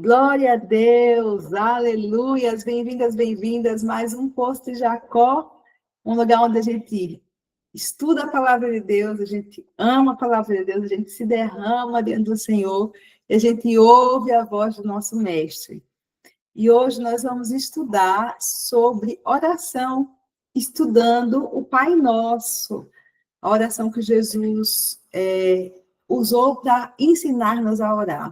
Glória a Deus, aleluias, bem-vindas, mais um Poço de Jacó, um lugar onde a gente estuda a palavra de Deus, a gente ama a palavra de Deus, a gente se derrama dentro do Senhor, e a gente ouve a voz do nosso Mestre. E hoje nós vamos estudar sobre oração, estudando o Pai Nosso, a oração que Jesus usou para ensinar-nos a orar.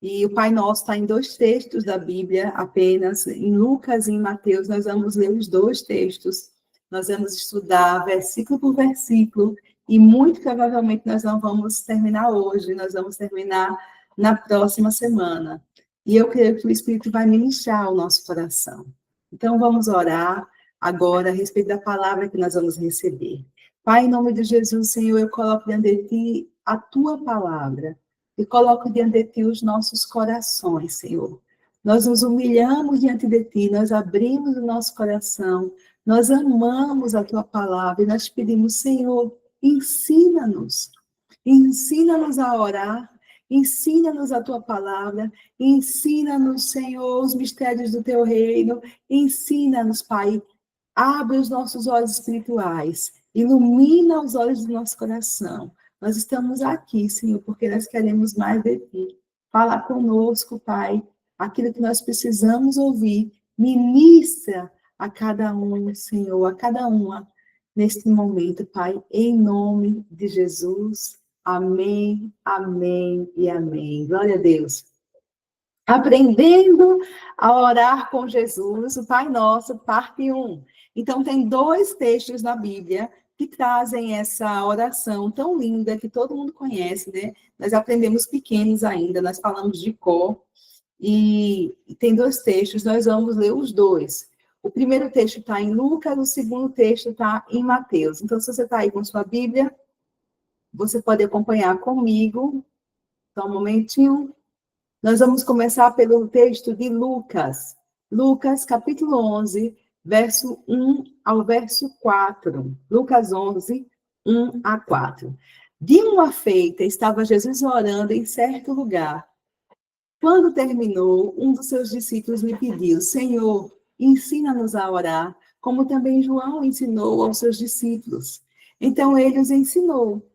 E o Pai Nosso está em 2 textos da Bíblia, apenas, em Lucas e em Mateus. Nós vamos ler os 2 textos, nós vamos estudar versículo por versículo, e muito provavelmente nós não vamos terminar hoje, nós vamos terminar na próxima semana. E eu creio que o Espírito vai ministrar o nosso coração. Então vamos orar agora a respeito da palavra que nós vamos receber. Pai, em nome de Jesus, Senhor, eu coloco diante de Ti a Tua palavra, e coloco diante de Ti os nossos corações, Senhor. Nós nos humilhamos diante de Ti, nós abrimos o nosso coração, nós amamos a Tua palavra e nós pedimos, Senhor, ensina-nos a orar, ensina-nos a Tua palavra, ensina-nos, Senhor, os mistérios do Teu reino, ensina-nos, Pai, abre os nossos olhos espirituais, ilumina os olhos do nosso coração. Nós estamos aqui, Senhor, porque nós queremos mais de Ti. Fala conosco, Pai, aquilo que nós precisamos ouvir. Ministra a cada um, Senhor, a cada uma, neste momento, Pai, em nome de Jesus. Amém, amém e amém. Glória a Deus. Aprendendo a orar com Jesus, o Pai Nosso, parte 1. Então, tem 2 textos na Bíblia que trazem essa oração tão linda que todo mundo conhece, né? Nós aprendemos pequenos ainda, nós falamos de cor, e tem 2 textos, nós vamos ler os 2. O primeiro texto está em Lucas, o segundo texto está em Mateus. Então, se você está aí com sua Bíblia, você pode acompanhar comigo. Só um momentinho. Nós vamos começar pelo texto de Lucas. Lucas, capítulo 11, verso 1 ao verso 4. Lucas 11, 1 a 4. De uma feita, estava Jesus orando em certo lugar. Quando terminou, um dos seus discípulos lhe pediu, Senhor, ensina-nos a orar, como também João ensinou aos seus discípulos. Então ele os ensinou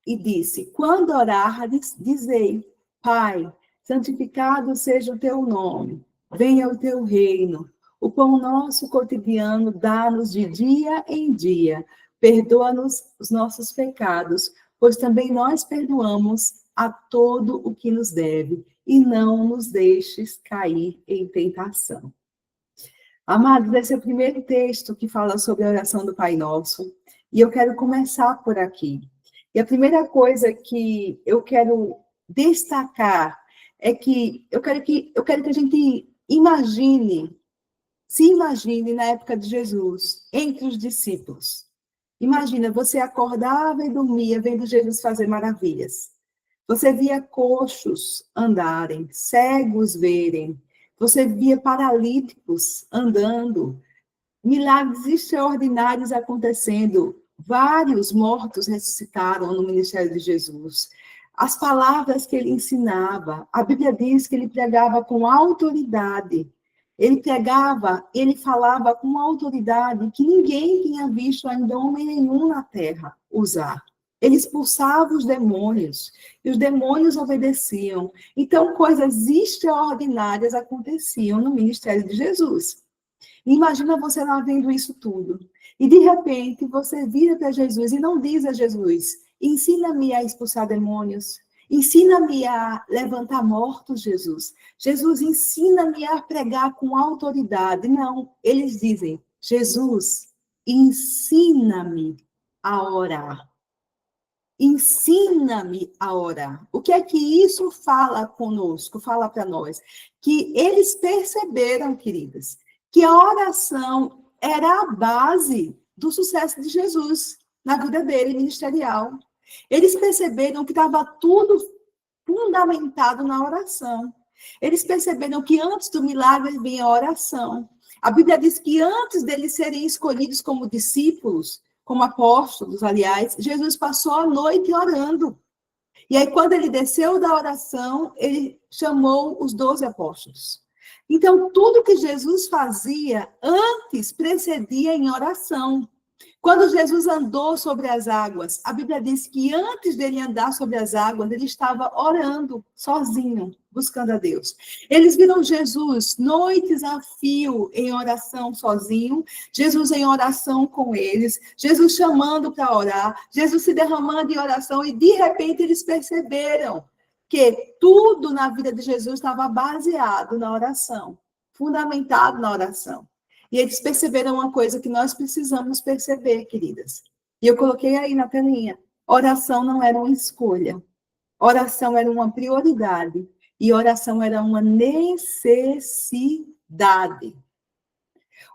e disse, quando orardes, dizei, Pai, santificado seja o teu nome, venha o teu reino. O pão nosso cotidiano dá-nos de dia em dia. Perdoa-nos os nossos pecados, pois também nós perdoamos a todo o que nos deve, e não nos deixes cair em tentação. Amados, esse é o primeiro texto que fala sobre a oração do Pai Nosso, e eu quero começar por aqui. E a primeira coisa que eu quero destacar é que eu quero que a gente se imagine na época de Jesus, entre os discípulos. Imagina, você acordava e dormia vendo Jesus fazer maravilhas. Você via coxos andarem, cegos verem, você via paralíticos andando, milagres extraordinários acontecendo, vários mortos ressuscitaram no ministério de Jesus. As palavras que ele ensinava, a Bíblia diz que ele pregava com autoridade. Ele falava com autoridade que ninguém tinha visto ainda homem nenhum na terra usar. Ele expulsava os demônios, e os demônios obedeciam. Então, coisas extraordinárias aconteciam no ministério de Jesus. Imagina você lá vendo isso tudo. E, de repente, você vira para Jesus e não diz a Jesus, ensina-me a expulsar demônios, ensina-me a levantar mortos, Jesus. Jesus, ensina-me a pregar com autoridade. Não, eles dizem, Jesus, ensina-me a orar. Ensina-me a orar. O que é que isso fala conosco, fala para nós? Que eles perceberam, queridas, que a oração era a base do sucesso de Jesus na vida dele, ministerial. Eles perceberam que estava tudo fundamentado na oração. Eles perceberam que antes do milagre vinha a oração. A Bíblia diz que antes deles serem escolhidos como discípulos, como apóstolos, aliás, Jesus passou a noite orando. E aí, quando ele desceu da oração, ele chamou os 12 apóstolos. Então, tudo que Jesus fazia antes precedia em oração. Quando Jesus andou sobre as águas, a Bíblia diz que antes dele andar sobre as águas, ele estava orando sozinho, buscando a Deus. Eles viram Jesus noites a fio em oração sozinho, Jesus em oração com eles, Jesus chamando para orar, Jesus se derramando em oração, e de repente eles perceberam que tudo na vida de Jesus estava baseado na oração, fundamentado na oração. E eles perceberam uma coisa que nós precisamos perceber, queridas. E eu coloquei aí na telinha. Oração não era uma escolha. Oração era uma prioridade. E oração era uma necessidade.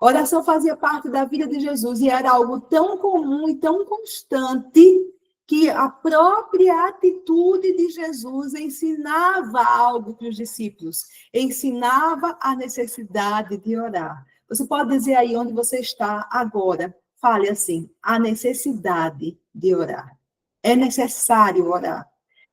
Oração fazia parte da vida de Jesus e era algo tão comum e tão constante que a própria atitude de Jesus ensinava algo para os discípulos. Ensinava a necessidade de orar. Você pode dizer aí onde você está agora. Fale assim, a necessidade de orar. É necessário orar.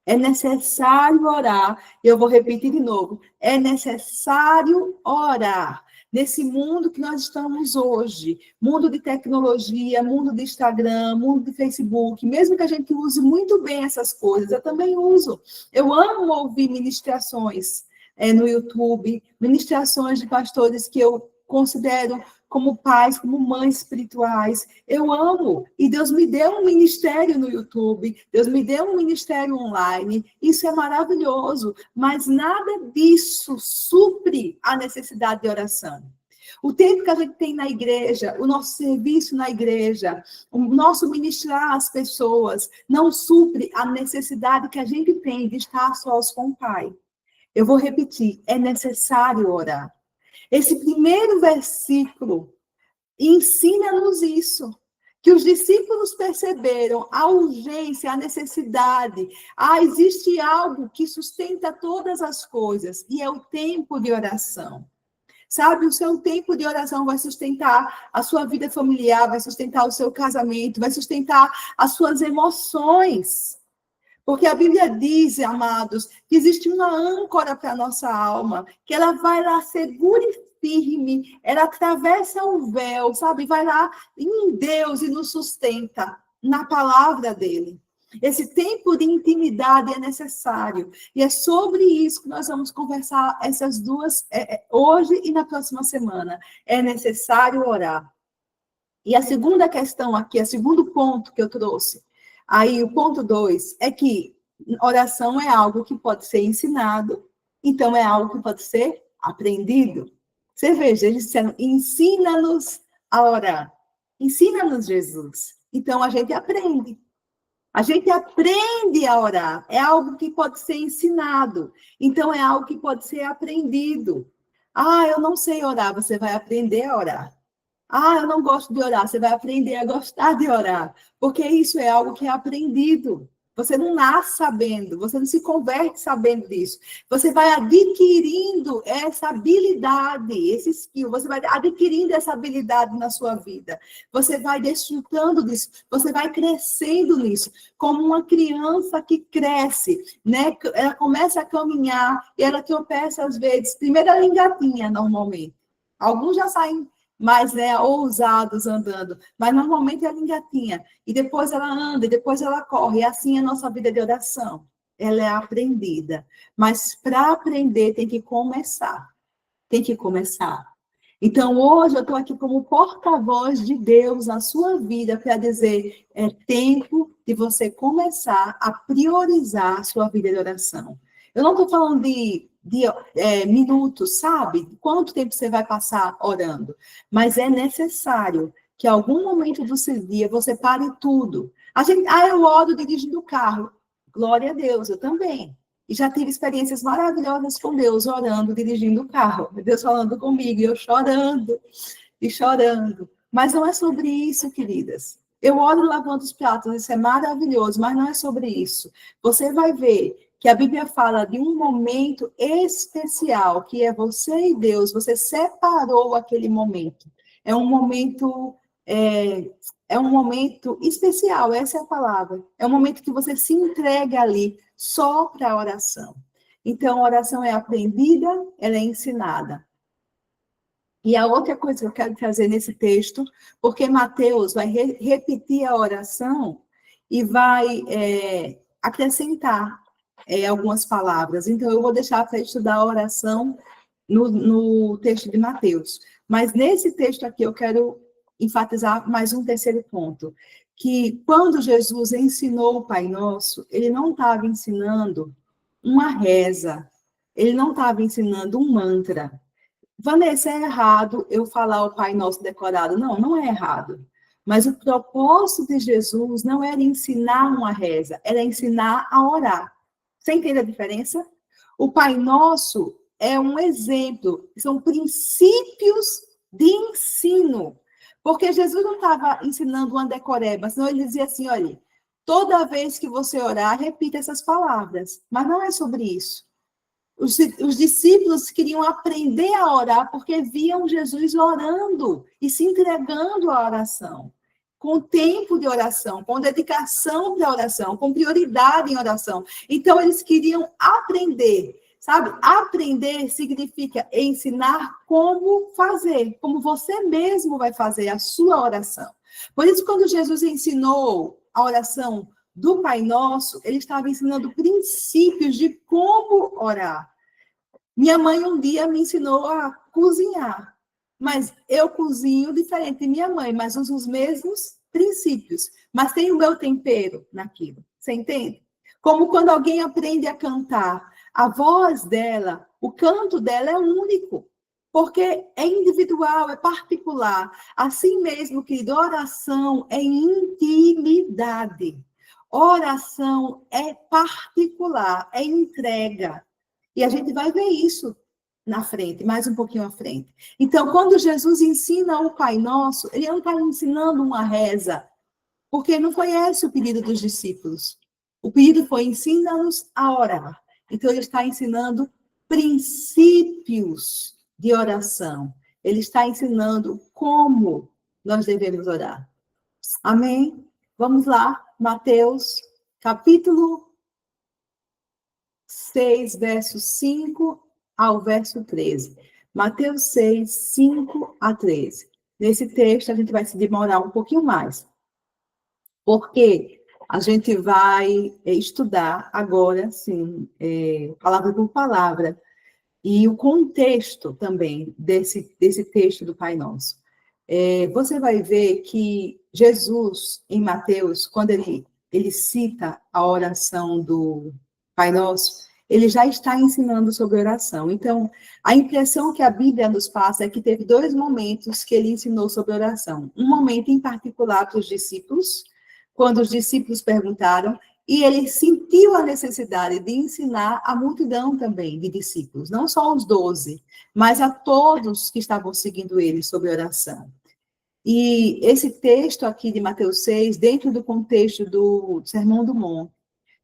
É necessário orar. Eu vou repetir de novo. É necessário orar. Nesse mundo que nós estamos hoje, mundo de tecnologia, mundo de Instagram, mundo de Facebook, mesmo que a gente use muito bem essas coisas, eu também uso. Eu amo ouvir ministrações no YouTube, ministrações de pastores que eu considero como pais, como mães espirituais. Eu amo. E Deus me deu um ministério no YouTube, Deus me deu um ministério online. Isso é maravilhoso, mas nada disso supre a necessidade de oração. O tempo que a gente tem na igreja, o nosso serviço na igreja, o nosso ministrar às pessoas, não supre a necessidade que a gente tem de estar sós com o Pai. Eu vou repetir, é necessário orar. Esse primeiro versículo ensina-nos isso, que os discípulos perceberam a urgência, a necessidade. Existe algo que sustenta todas as coisas, e é o tempo de oração. Sabe, o seu tempo de oração vai sustentar a sua vida familiar, vai sustentar o seu casamento, vai sustentar as suas emoções. Porque a Bíblia diz, amados, que existe uma âncora para a nossa alma, que ela vai lá segura e firme, ela atravessa o véu, sabe? Vai lá em Deus e nos sustenta na palavra dele. Esse tempo de intimidade é necessário. E é sobre isso que nós vamos conversar essas duas, hoje e na próxima semana. É necessário orar. E a segunda questão aqui, o segundo ponto que eu trouxe, aí o ponto 2, é que oração é algo que pode ser ensinado, então é algo que pode ser aprendido. Você veja, eles disseram, ensina-nos a orar. Ensina-nos, Jesus. Então a gente aprende. A gente aprende a orar. É algo que pode ser ensinado. Então é algo que pode ser aprendido. Eu não sei orar, você vai aprender a orar. Eu não gosto de orar, você vai aprender a gostar de orar, porque isso é algo que é aprendido. Você não nasce sabendo, você não se converte sabendo disso. Você vai adquirindo essa habilidade, esse skill, você vai adquirindo essa habilidade na sua vida. Você vai desfrutando disso, você vai crescendo nisso, como uma criança que cresce, né? Ela começa a caminhar e ela tropeça às vezes. Primeiro ela engatinha, normalmente. Alguns já saem mais ousados andando, mas normalmente ela engatinha, e depois ela anda, e depois ela corre, e assim é a nossa vida de oração, ela é aprendida, mas para aprender tem que começar, então hoje eu estou aqui como porta-voz de Deus na sua vida, para dizer, é tempo de você começar a priorizar a sua vida de oração. Eu não estou falando de minutos, sabe? Quanto tempo você vai passar orando? Mas é necessário que em algum momento do seu dia você pare tudo. Eu oro dirigindo o carro. Glória a Deus, eu também. E já tive experiências maravilhosas com Deus, orando, dirigindo o carro. Deus falando comigo, e eu chorando, e chorando. Mas não é sobre isso, queridas. Eu oro lavando os pratos, isso é maravilhoso, mas não é sobre isso. Você vai ver que a Bíblia fala de um momento especial, que é você e Deus, você separou aquele momento. É um momento é um momento especial, essa é a palavra. É um momento que você se entrega ali só para a oração. Então, a oração é aprendida, ela é ensinada. E a outra coisa que eu quero trazer nesse texto, porque Mateus vai repetir a oração e vai acrescentar algumas palavras. Então, eu vou deixar para estudar a oração no texto de Mateus. Mas nesse texto aqui eu quero enfatizar mais um terceiro ponto, que quando Jesus ensinou o Pai Nosso, ele não estava ensinando uma reza, ele não estava ensinando um mantra. Vanessa, é errado eu falar o Pai Nosso decorado? Não, não é errado. Mas o propósito de Jesus não era ensinar uma reza, era ensinar a orar. Você entende a diferença? O Pai Nosso é um exemplo, são princípios de ensino. Porque Jesus não estava ensinando uma decoreba, senão ele dizia assim, olha, toda vez que você orar, repita essas palavras. Mas não é sobre isso. Os discípulos queriam aprender a orar porque viam Jesus orando e se entregando à oração, com tempo de oração, com dedicação para a oração, com prioridade em oração. Então, eles queriam aprender, sabe? Aprender significa ensinar como fazer, como você mesmo vai fazer a sua oração. Por isso, quando Jesus ensinou a oração do Pai Nosso, ele estava ensinando princípios de como orar. Minha mãe um dia me ensinou a cozinhar, mas eu cozinho diferente de minha mãe, mas uso os mesmos princípios, mas tem o meu tempero naquilo, você entende? Como quando alguém aprende a cantar, a voz dela, o canto dela é único, porque é individual, é particular. Assim mesmo, querido, oração é intimidade. Oração é particular, é entrega. E a gente vai ver isso na frente, mais um pouquinho à frente. Então, quando Jesus ensina o Pai Nosso, ele não está ensinando uma reza, porque não foi esse o pedido dos discípulos. O pedido foi ensina-nos a orar. Então, ele está ensinando princípios de oração. Ele está ensinando como nós devemos orar. Amém? Vamos lá, Mateus, capítulo 6, verso 5 ao verso 13. Mateus 6, 5 a 13. Nesse texto, a gente vai se demorar um pouquinho mais, porque a gente vai estudar agora, sim, palavra por palavra, e o contexto também desse texto do Pai Nosso. Você vai ver que Jesus, em Mateus, quando ele cita a oração do Pai Nosso, ele já está ensinando sobre oração. Então, a impressão que a Bíblia nos passa é que teve dois momentos que ele ensinou sobre oração. Um momento em particular para os discípulos, quando os discípulos perguntaram, e ele sentiu a necessidade de ensinar a multidão também de discípulos, não só os 12, mas a todos que estavam seguindo ele sobre oração. E esse texto aqui de Mateus 6, dentro do contexto do Sermão do Monte,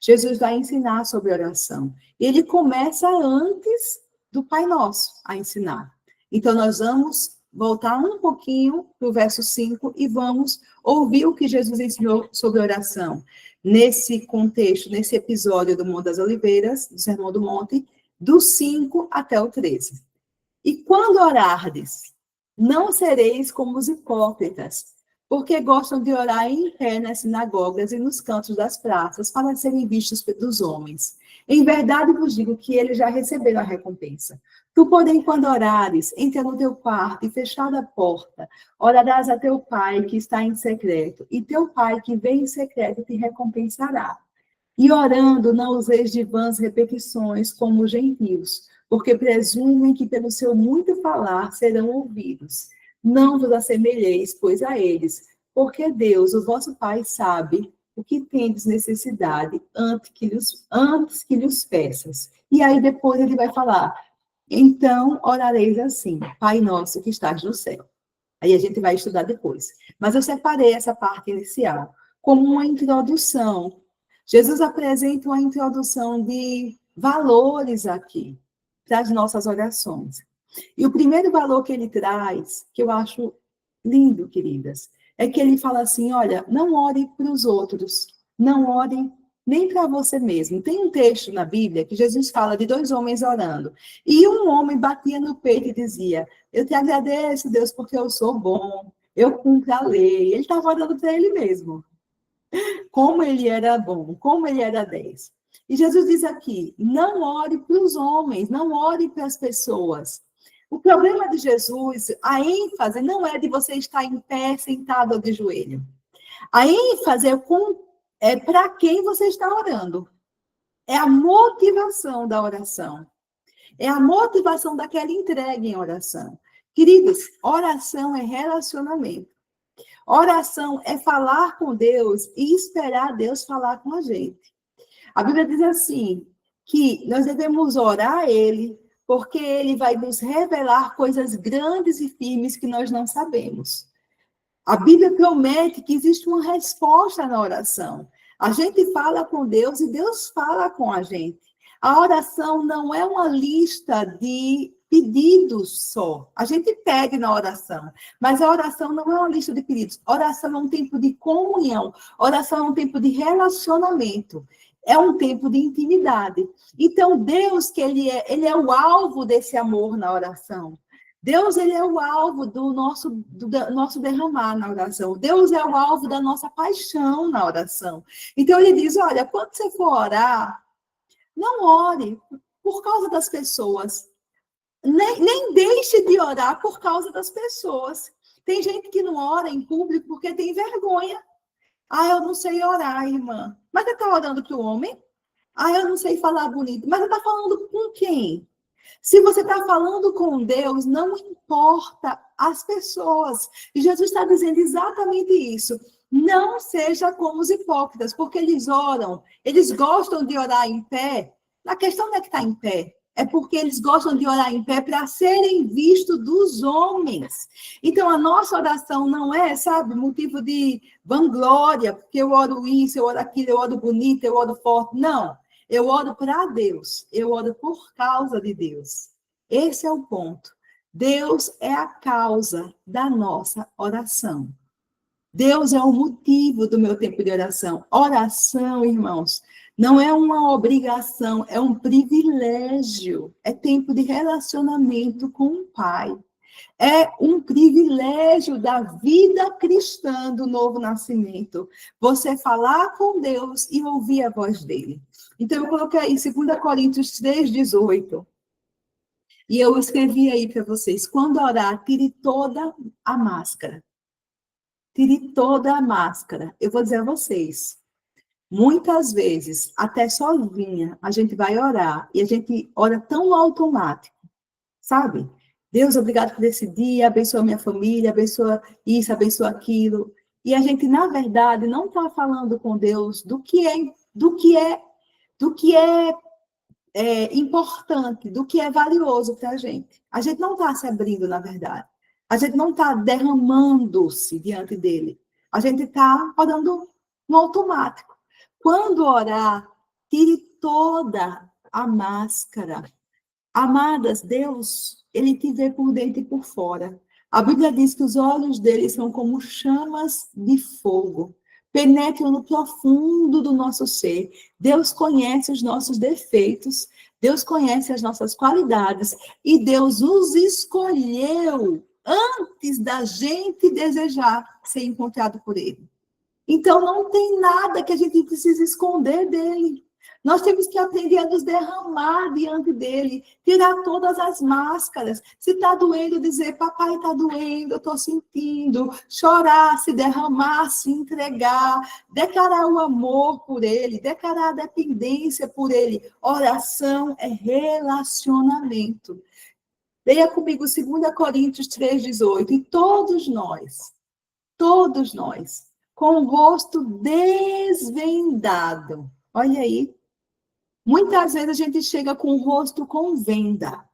Jesus vai ensinar sobre oração. Ele começa antes do Pai Nosso a ensinar. Então, nós vamos voltar um pouquinho para o verso 5 e vamos ouvir o que Jesus ensinou sobre oração. Nesse contexto, nesse episódio do Monte das Oliveiras, do Sermão do Monte, do 5 até o 13. E quando orardes, não sereis como os hipócritas, porque gostam de orar em pé nas sinagogas e nos cantos das praças, para serem vistos dos homens. Em verdade vos digo que eles já receberam a recompensa. Tu, porém, quando orares, entra no teu quarto e fechada a porta, orarás a teu pai que está em secreto, e teu pai que vem em secreto te recompensará. E orando, não useis de vãs repetições como os gentios, porque presumem que pelo seu muito falar serão ouvidos. Não vos assemelheis, pois, a eles, porque Deus, o vosso Pai, sabe o que tendes necessidade antes que lhes peças. E aí depois ele vai falar, então orareis assim, Pai nosso que estás no céu. Aí a gente vai estudar depois. Mas eu separei essa parte inicial como uma introdução. Jesus apresenta uma introdução de valores aqui, para as nossas orações. E o primeiro valor que ele traz, que eu acho lindo, queridas, é que ele fala assim, olha, não ore para os outros, não ore nem para você mesmo. Tem um texto na Bíblia que Jesus fala de 2 homens orando. E um homem batia no peito e dizia, eu te agradeço, Deus, porque eu sou bom, eu cumpro a lei. Ele estava orando para ele mesmo. Como ele era bom, como ele era 10. E Jesus diz aqui, não ore para os homens, não ore para as pessoas. O problema de Jesus, a ênfase não é de você estar em pé, sentado ou de joelho. A ênfase é para quem você está orando. É a motivação da oração. É a motivação daquela entrega em oração. Queridos, oração é relacionamento. Oração é falar com Deus e esperar Deus falar com a gente. A Bíblia diz assim, que nós devemos orar a Ele, porque Ele vai nos revelar coisas grandes e firmes que nós não sabemos. A Bíblia promete que existe uma resposta na oração. A gente fala com Deus e Deus fala com a gente. A oração não é uma lista de pedidos só. A gente pede na oração, mas a oração não é uma lista de pedidos. Oração é um tempo de comunhão. Oração é um tempo de relacionamento. É um tempo de intimidade. Então, Deus, que ele é o alvo desse amor na oração. Deus, ele é o alvo do nosso derramar na oração. Deus é o alvo da nossa paixão na oração. Então, ele diz, olha, quando você for orar, não ore por causa das pessoas. Nem deixe de orar por causa das pessoas. Tem gente que não ora em público porque tem vergonha. Ah, eu não sei orar, irmã. Mas você está orando para o homem? Ah, eu não sei falar bonito. Mas você está falando com quem? Se você está falando com Deus, não importa as pessoas. E Jesus está dizendo exatamente isso. Não seja como os hipócritas, porque eles oram, eles gostam de orar em pé. A questão não é que está em pé, é porque eles gostam de orar em pé para serem vistos dos homens. Então, a nossa oração não é, sabe, motivo de vanglória, porque eu oro isso, eu oro aquilo, eu oro bonito, eu oro forte. Não. Eu oro para Deus, eu oro por causa de Deus. Esse é o ponto. Deus é a causa da nossa oração. Deus é o motivo do meu tempo de oração. Oração, irmãos, não é uma obrigação, é um privilégio. É tempo de relacionamento com o Pai. É um privilégio da vida cristã do novo nascimento. Você falar com Deus e ouvir a voz dele. Então, eu coloquei aí 2 Coríntios 3,18. E eu escrevi aí para vocês. Quando orar, tire toda a máscara. Tire toda a máscara. Eu vou dizer a vocês. Muitas vezes, até sozinha, a gente vai orar. E a gente ora tão automático. Sabe? Deus, obrigado por esse dia, abençoa minha família, abençoa isso, abençoa aquilo. E a gente, na verdade, não está falando com Deus do que é importante, do que é valioso para a gente. A gente não está se abrindo, na verdade. A gente não está derramando-se diante dele. A gente está orando no automático. Quando orar, tire toda a máscara. Amadas, Deus, ele te vê por dentro e por fora. A Bíblia diz que os olhos dele são como chamas de fogo. Penetram no profundo do nosso ser. Deus conhece os nossos defeitos. Deus conhece as nossas qualidades. E Deus os escolheu antes da gente desejar ser encontrado por ele. Então, não tem nada que a gente precise esconder dele. Nós temos que aprender a nos derramar diante dele, tirar todas as máscaras. Se está doendo, dizer, papai, está doendo, eu estou sentindo. Chorar, se derramar, se entregar, declarar o amor por ele, declarar a dependência por ele. Oração é relacionamento. Leia comigo 2 Coríntios 3,18. E todos nós, com o rosto desvendado. Olha aí. Muitas vezes a gente chega com o rosto com venda,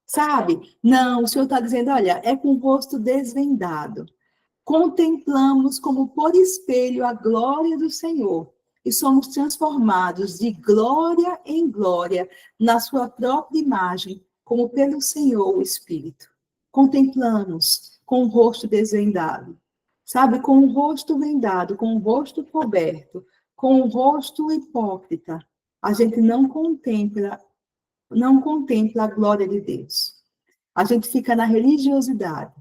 sabe? Não, o Senhor está dizendo, olha, é com o rosto desvendado. Contemplamos como por espelho a glória do Senhor e somos transformados de glória em glória na sua própria imagem, como pelo Senhor o Espírito. Contemplamos com o rosto desvendado. sabe, com o rosto vendado, com o rosto coberto, com o rosto hipócrita, a gente não contempla a glória de Deus. A gente fica na religiosidade,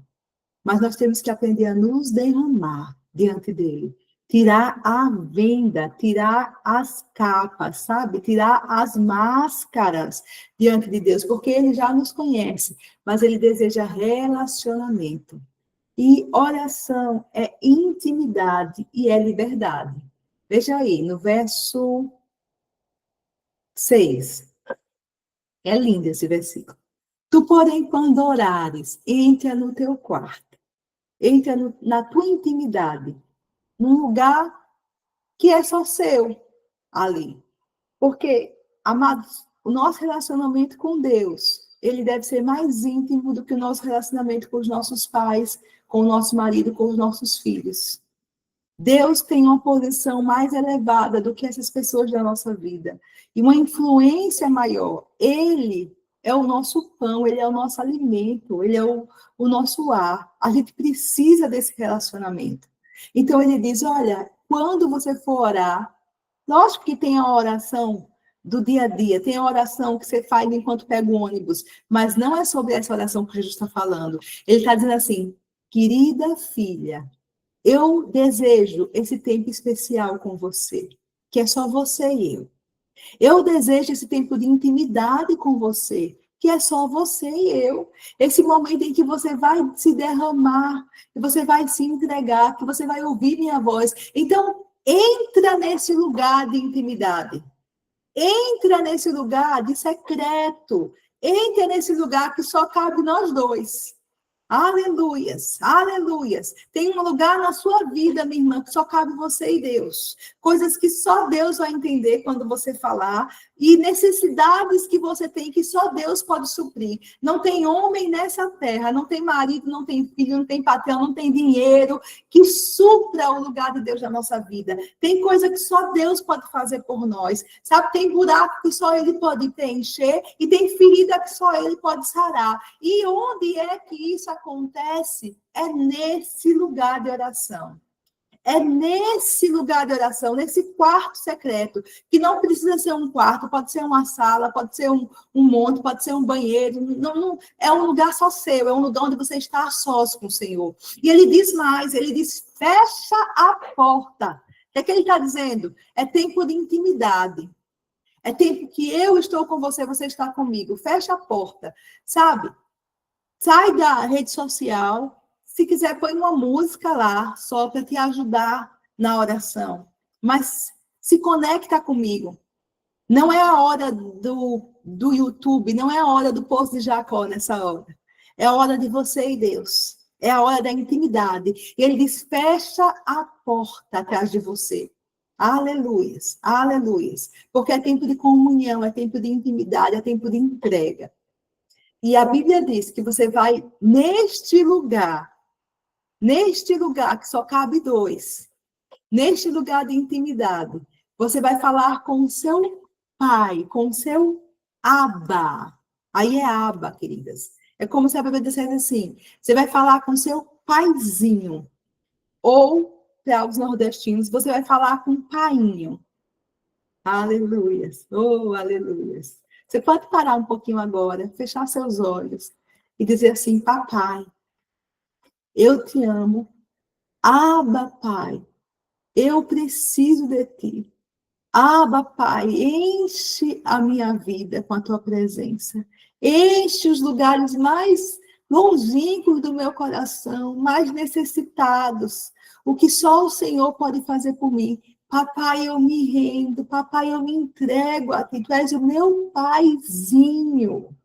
mas nós temos que aprender a nos derramar diante dele. Tirar a venda, tirar as capas, sabe? Tirar as máscaras diante de Deus, porque ele já nos conhece, mas ele deseja relacionamento. E oração é intimidade e é liberdade. Veja aí, no verso 6. É lindo esse versículo. Tu, porém, quando orares, entra no teu quarto, entra na tua intimidade, num lugar que é só seu ali. Porque, amados, o nosso relacionamento com Deus, ele deve ser mais íntimo do que o nosso relacionamento com os nossos pais, com o nosso marido, com os nossos filhos. Deus tem uma posição mais elevada do que essas pessoas da nossa vida. E uma influência maior. Ele é o nosso pão, ele é o nosso alimento, ele é o nosso ar. A gente precisa desse relacionamento. Então ele diz, olha, quando você for orar, lógico que tem a oração do dia a dia, tem a oração que você faz enquanto pega o ônibus, mas não é sobre essa oração que Jesus está falando. Ele está dizendo assim, querida filha, eu desejo esse tempo especial com você, que é só você e eu. Eu desejo esse tempo de intimidade com você, que é só você e eu. Esse momento em que você vai se derramar, que você vai se entregar, que você vai ouvir minha voz. Então, entra nesse lugar de intimidade. Entra nesse lugar de secreto. Entra nesse lugar que só cabe nós dois. Aleluias, aleluias. Tem um lugar na sua vida, minha irmã, que só cabe você e Deus. Coisas que só Deus vai entender quando você falar. E necessidades que você tem que só Deus pode suprir. Não tem homem nessa terra, não tem marido, não tem filho, não tem patrão, não tem dinheiro que supra o lugar de Deus na nossa vida. Tem coisa que só Deus pode fazer por nós. Sabe, tem buraco que só Ele pode preencher e tem ferida que só Ele pode sarar. E onde é que isso acontece? É nesse lugar de oração. É nesse lugar de oração, nesse quarto secreto, que não precisa ser um quarto, pode ser uma sala, pode ser um monte, pode ser um banheiro, não, é um lugar só seu, é um lugar onde você está a sós com o Senhor. E ele diz mais, ele diz, fecha a porta. O que ele está dizendo? É tempo de intimidade. É tempo que eu estou com você, você está comigo. Fecha a porta, sabe? Sai da rede social. Se quiser, põe uma música lá, só para te ajudar na oração. Mas se conecta comigo. Não é a hora do YouTube, não é a hora do poço de Jacó nessa hora. É a hora de você e Deus. É a hora da intimidade. E ele diz, fecha a porta atrás de você. Aleluias, aleluias. Porque é tempo de comunhão, é tempo de intimidade, é tempo de entrega. E a Bíblia diz que você vai neste lugar que só cabe dois, neste lugar de intimidade, você vai falar com o seu pai, com o seu Abba. Aí é Abba, queridas. É como se a Bíblia dissesse assim, você vai falar com o seu paizinho. Ou, para os nordestinos, você vai falar com o painho. Aleluias. Oh, aleluias. Você pode parar um pouquinho agora, fechar seus olhos e dizer assim, papai, eu te amo. Abba, Pai, eu preciso de ti. Abba, Pai, enche a minha vida com a tua presença. Enche os lugares mais longínquos do meu coração, mais necessitados. O que só o Senhor pode fazer por mim. Papai, eu me rendo. Papai, eu me entrego a ti. Tu és o meu paizinho.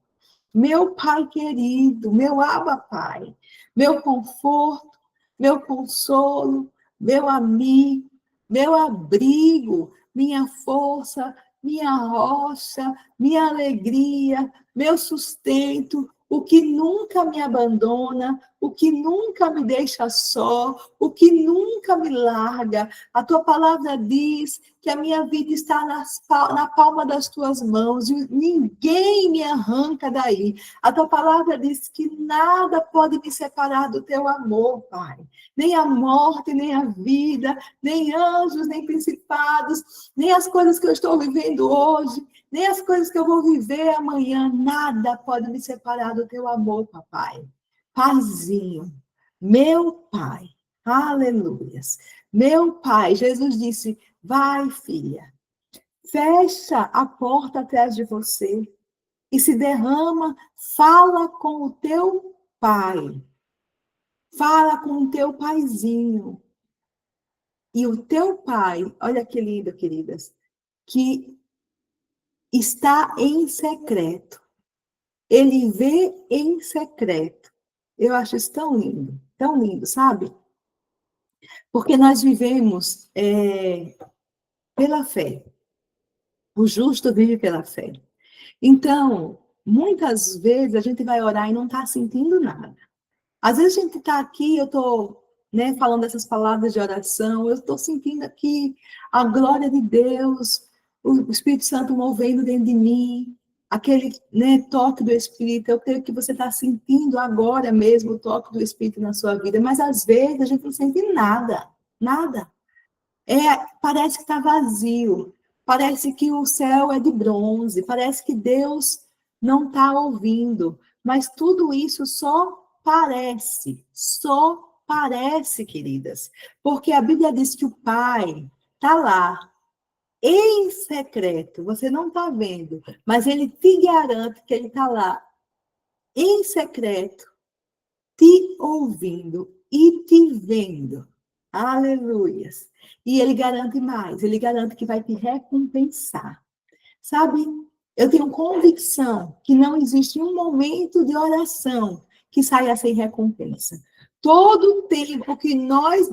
Meu pai querido, meu Abba, Pai. Meu conforto, meu consolo, meu amigo, meu abrigo, minha força, minha rocha, minha alegria, meu sustento, o que nunca me abandona, o que nunca me deixa só, o que nunca me larga. A tua palavra diz que a minha vida está na palma das tuas mãos e ninguém me arranca daí. A tua palavra diz que nada pode me separar do teu amor, Pai. Nem a morte, nem a vida, nem anjos, nem principados, nem as coisas que eu estou vivendo hoje, nem as coisas que eu vou viver amanhã, nada pode me separar do teu amor, papai. Paizinho, meu Pai, aleluias. Meu Pai, Jesus disse, vai, filha, fecha a porta atrás de você e se derrama, fala com o teu pai. Fala com o teu paizinho. E o teu pai, olha que lindo, queridas, que está em secreto. Ele vê em secreto. Eu acho isso tão lindo, sabe? Porque nós vivemos pela fé. O justo vive pela fé. Então, muitas vezes a gente vai orar e não está sentindo nada. Às vezes a gente está aqui, eu estou falando essas palavras de oração, eu estou sentindo aqui a glória de Deus, o Espírito Santo movendo dentro de mim, aquele toque do Espírito. Eu creio que você está sentindo agora mesmo o toque do Espírito na sua vida, mas às vezes a gente não sente nada. Parece que está vazio, parece que o céu é de bronze, parece que Deus não está ouvindo, mas tudo isso só parece, queridas, porque a Bíblia diz que o Pai está lá, em secreto, você não está vendo, mas Ele te garante que Ele está lá, em secreto, te ouvindo e te vendo. Aleluias. E Ele garante mais, Ele garante que vai te recompensar. Sabe, eu tenho convicção que não existe um momento de oração que saia sem recompensa. Todo o tempo que nós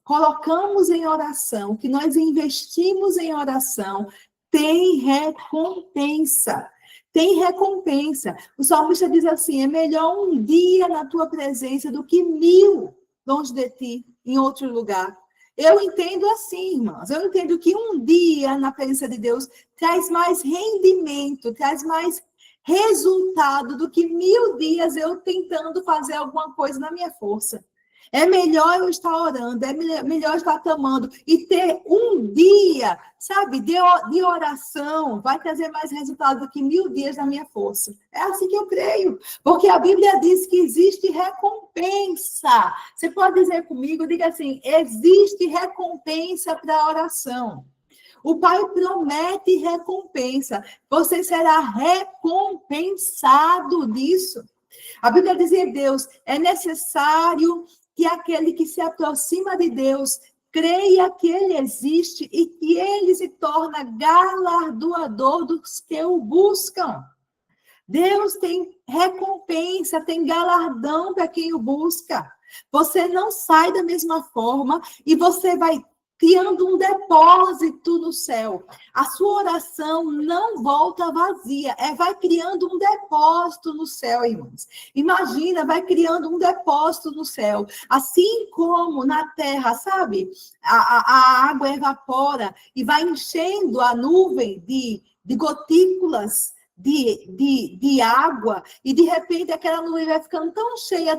colocamos em oração, que nós investimos em oração, tem recompensa. Tem recompensa. O salmista diz assim, é melhor um dia na tua presença do que 1000 longe de ti, em outro lugar. Eu entendo assim, irmãs. Eu entendo que um dia na presença de Deus traz mais rendimento, traz mais resultado do que 1000 dias eu tentando fazer alguma coisa na minha força. É melhor eu estar orando, é melhor estar clamando e ter um dia, sabe, de oração, vai trazer mais resultado do que 1000 dias na minha força. É assim que eu creio, porque a Bíblia diz que existe recompensa. Você pode dizer comigo, diga assim, existe recompensa para a oração. O Pai promete recompensa, você será recompensado disso. A Bíblia diz em Deus, é necessário que aquele que se aproxima de Deus creia que Ele existe e que Ele se torna galardoador dos que o buscam. Deus tem recompensa, tem galardão para quem o busca. Você não sai da mesma forma e você vai criando um depósito no céu. A sua oração não volta vazia, vai criando um depósito no céu, irmãos. Imagina, vai criando um depósito no céu. Assim como na terra, sabe? A água evapora e vai enchendo a nuvem de gotículas de água, e de repente aquela nuvem vai ficando tão cheia,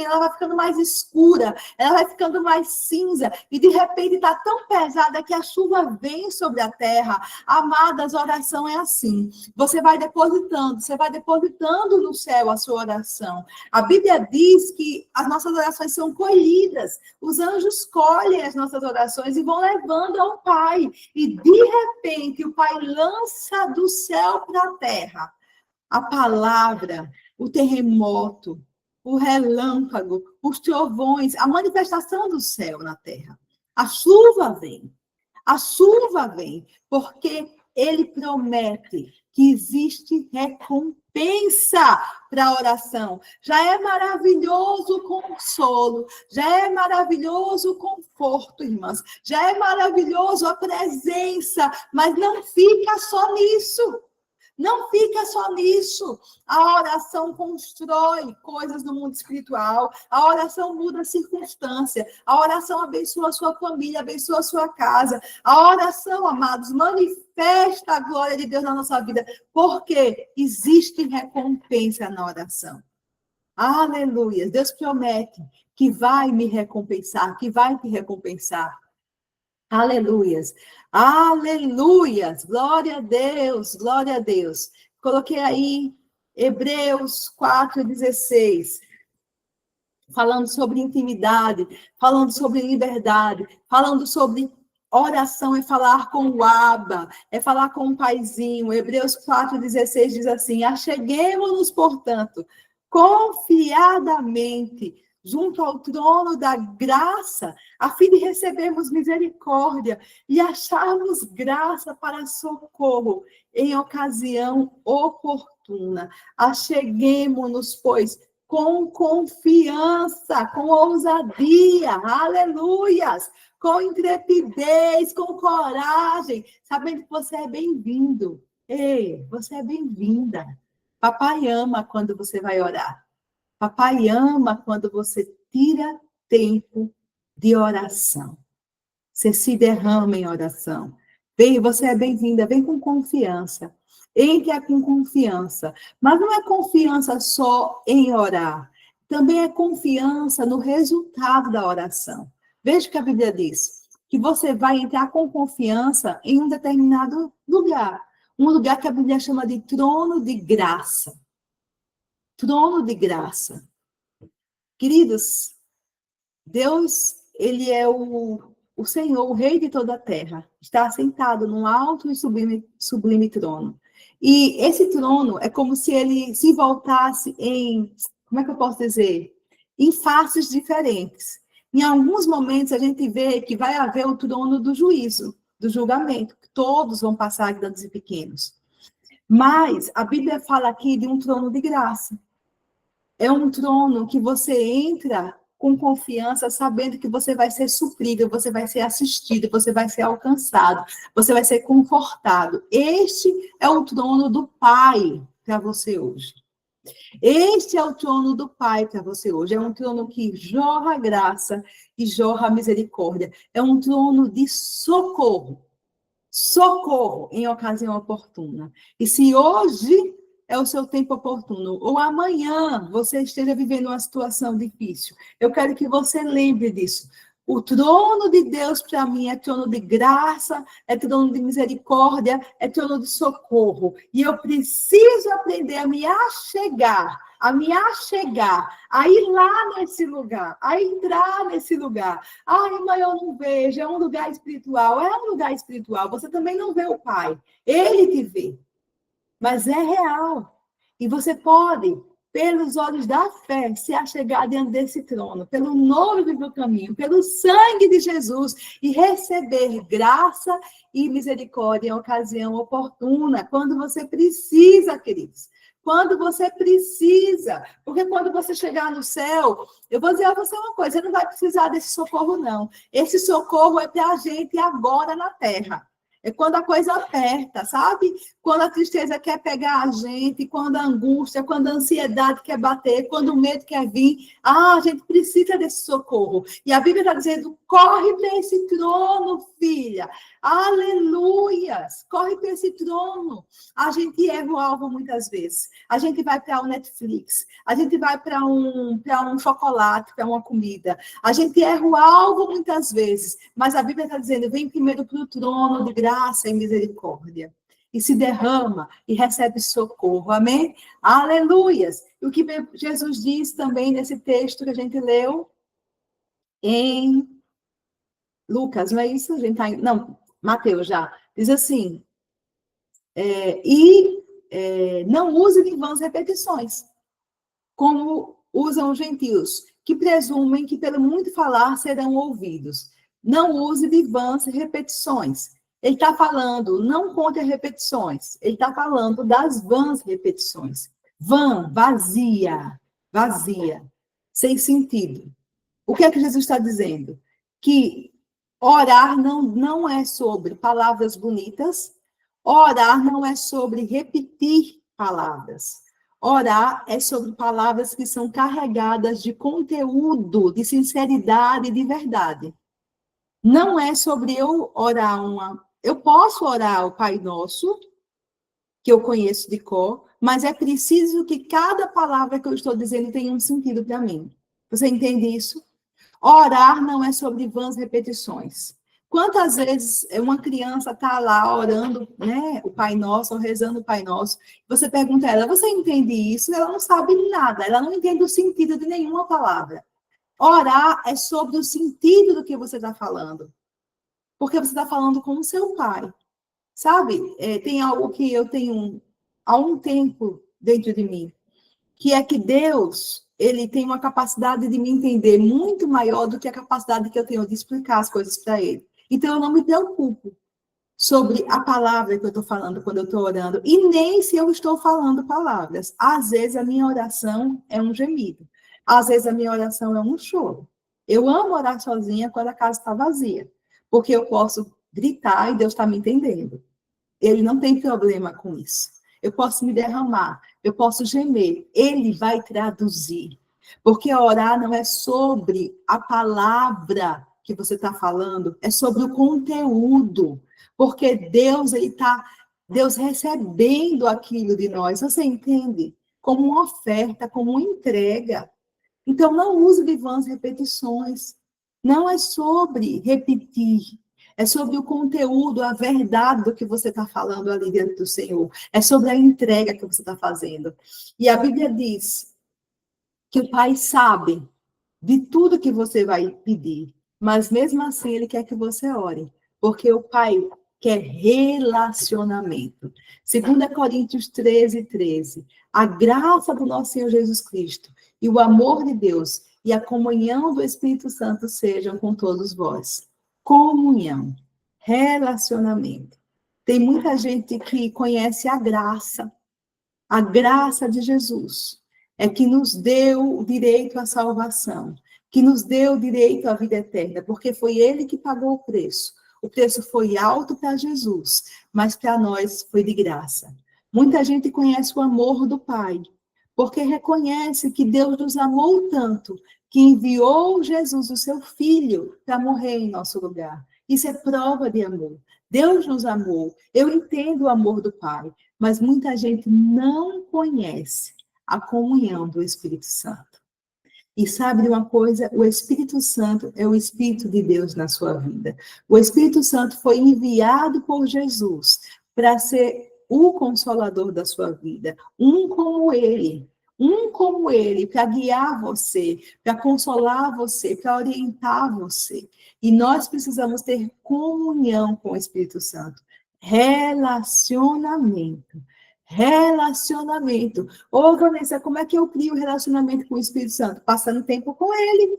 ela vai ficando mais escura, ela vai ficando mais cinza, e de repente está tão pesada que a chuva vem sobre a terra. Amadas, a oração é assim, você vai depositando no céu a sua oração. A Bíblia diz que as nossas orações são colhidas, os anjos colhem as nossas orações e vão levando ao Pai, e de repente o Pai lança do céu para a terra a palavra, o terremoto, o relâmpago, os trovões, a manifestação do céu na terra. A chuva vem, porque Ele promete que existe recompensa para a oração. Já é maravilhoso o consolo, já é maravilhoso o conforto, irmãs, já é maravilhoso a presença, mas não fica só nisso. Não fica só nisso. A oração constrói coisas no mundo espiritual. A oração muda a circunstância. A oração abençoa a sua família, abençoa a sua casa. A oração, amados, manifesta a glória de Deus na nossa vida, porque existe recompensa na oração. Aleluia. Deus promete que vai me recompensar, que vai te recompensar. Aleluias. Aleluias. Glória a Deus, glória a Deus. Coloquei aí Hebreus 4:16. Falando sobre intimidade, falando sobre liberdade, falando sobre oração, é falar com o Abba, é falar com o Paizinho. Hebreus 4:16 diz assim: acheguemo-nos, portanto, confiadamente junto ao trono da graça, a fim de recebermos misericórdia e acharmos graça para socorro em ocasião oportuna. Acheguemo-nos, pois, com confiança, com ousadia, aleluias, com intrepidez, com coragem, sabendo que você é bem-vindo. Ei, você é bem-vinda. Papai ama quando você vai orar. Papai ama quando você tira tempo de oração. Você se derrama em oração. Vem, você é bem-vinda, vem com confiança. Entre com confiança. Mas não é confiança só em orar. Também é confiança no resultado da oração. Veja o que a Bíblia diz. Que você vai entrar com confiança em um determinado lugar. Um lugar que a Bíblia chama de trono de graça. Trono de graça. Queridos, Deus, ele é o Senhor, o Rei de toda a terra. Está sentado num alto e sublime trono. E esse trono é como se ele se voltasse em, como é que eu posso dizer? Em faces diferentes. Em alguns momentos a gente vê que vai haver o trono do juízo, do julgamento, que todos vão passar, grandes e pequenos. Mas a Bíblia fala aqui de um trono de graça. É um trono que você entra com confiança, sabendo que você vai ser suprido, você vai ser assistido, você vai ser alcançado, você vai ser confortado. Este é o trono do Pai para você hoje. Este é o trono do Pai para você hoje. É um trono que jorra graça e jorra misericórdia. É um trono de socorro. Socorro em ocasião oportuna. E se hoje é o seu tempo oportuno, ou amanhã você esteja vivendo uma situação difícil, eu quero que você lembre disso. O trono de Deus para mim é trono de graça, é trono de misericórdia, é trono de socorro. E eu preciso aprender a me achegar, a ir lá nesse lugar, a entrar nesse lugar. Ai, mãe, eu não vejo, é um lugar espiritual. É um lugar espiritual, você também não vê o Pai, Ele te vê. Mas é real. E você pode, pelos olhos da fé, se achegar diante desse trono, pelo novo do caminho, pelo sangue de Jesus, e receber graça e misericórdia em ocasião oportuna, quando você precisa, queridos. Quando você precisa. Porque quando você chegar no céu, eu vou dizer a você uma coisa, você não vai precisar desse socorro, não. Esse socorro é para a gente agora na terra. É quando a coisa aperta, sabe? Quando a tristeza quer pegar a gente, quando a angústia, quando a ansiedade quer bater, quando o medo quer vir. A gente precisa desse socorro. E a Bíblia está dizendo, corre para esse trono, filha. Aleluias! Corre para esse trono. A gente erra o alvo muitas vezes. A gente vai para o Netflix. A gente vai para um chocolate, para uma comida. A gente erra o alvo muitas vezes. Mas a Bíblia está dizendo, vem primeiro para o trono de graça e misericórdia. E se derrama e recebe socorro. Amém? Aleluias! E o que Jesus diz também nesse texto que a gente leu em Lucas, não é isso? A gente tá em... Não, Mateus já. Diz assim, não use de vãs repetições, como usam os gentios, que presumem que pelo muito falar serão ouvidos. Não use de vãs repetições. Ele está falando, não conte repetições. Ele está falando das vãs repetições. Vã, vazia, sem sentido. O que é que Jesus está dizendo? Que orar não é sobre palavras bonitas, Orar não é sobre repetir palavras. Orar é sobre palavras que são carregadas de conteúdo, de sinceridade e de verdade. Não é sobre eu orar Eu posso orar o Pai Nosso, que eu conheço de cor, mas é preciso que cada palavra que eu estou dizendo tenha um sentido para mim. Você entende isso? Orar não é sobre vãs repetições. Quantas vezes uma criança está lá orando, né, o Pai Nosso, ou rezando o Pai Nosso, você pergunta a ela, você entende isso? Ela não sabe nada, ela não entende o sentido de nenhuma palavra. Orar é sobre o sentido do que você está falando, porque você está falando com o seu Pai. Sabe, tem algo que eu tenho há um tempo dentro de mim, que é que Deus, ele tem uma capacidade de me entender muito maior do que a capacidade que eu tenho de explicar as coisas para ele. Então, eu não me preocupo sobre a palavra que eu estou falando quando eu estou orando, e nem se eu estou falando palavras. Às vezes, a minha oração é um gemido. Às vezes, a minha oração é um choro. Eu amo orar sozinha quando a casa está vazia, porque eu posso gritar e Deus está me entendendo. Ele não tem problema com isso. Eu posso me derramar, eu posso gemer. Ele vai traduzir. Porque orar não é sobre a palavra que você está falando, é sobre o conteúdo. Porque Deus recebendo aquilo de nós, você entende? Como uma oferta, como uma entrega. Então, não use de vãs repetições. Não é sobre repetir. É sobre o conteúdo, a verdade do que você está falando ali diante do Senhor. É sobre a entrega que você está fazendo. E a Bíblia diz que o Pai sabe de tudo que você vai pedir, mas mesmo assim Ele quer que você ore, porque o Pai quer relacionamento. 2 Coríntios 13:13. A graça do nosso Senhor Jesus Cristo e o amor de Deus e a comunhão do Espírito Santo sejam com todos vós. Comunhão, relacionamento. Tem muita gente que conhece a graça de Jesus é que nos deu o direito à salvação, que nos deu o direito à vida eterna, porque foi Ele que pagou o preço. O preço foi alto para Jesus, mas para nós foi de graça. Muita gente conhece o amor do Pai, porque reconhece que Deus nos amou tanto, que enviou Jesus, o seu Filho, para morrer em nosso lugar. Isso é prova de amor. Deus nos amou. Eu entendo o amor do Pai, mas muita gente não conhece a comunhão do Espírito Santo. E sabe de uma coisa? O Espírito Santo é o Espírito de Deus na sua vida. O Espírito Santo foi enviado por Jesus para ser o consolador da sua vida. Um como ele, para guiar você, para consolar você, para orientar você. E nós precisamos ter comunhão com o Espírito Santo. Relacionamento. Ô, Vanessa, como é que eu crio relacionamento com o Espírito Santo? Passando tempo com ele,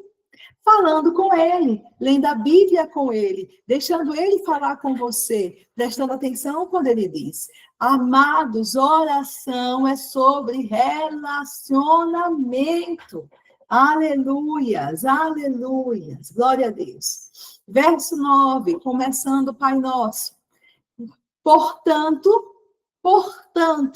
falando com ele, lendo a Bíblia com ele, deixando ele falar com você, prestando atenção quando ele diz. Amados, oração é sobre relacionamento. Aleluias, glória a Deus. Verso 9, começando o Pai Nosso. Portanto, o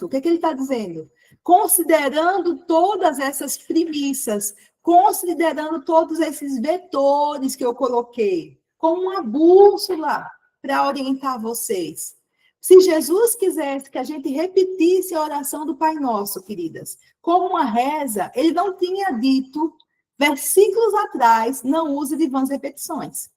que ele está dizendo? Considerando todas essas premissas, considerando todos esses vetores que eu coloquei, como uma bússola para orientar vocês. Se Jesus quisesse que a gente repetisse a oração do Pai Nosso, queridas, como uma reza, ele não tinha dito, versículos atrás, não use de vãs repetições.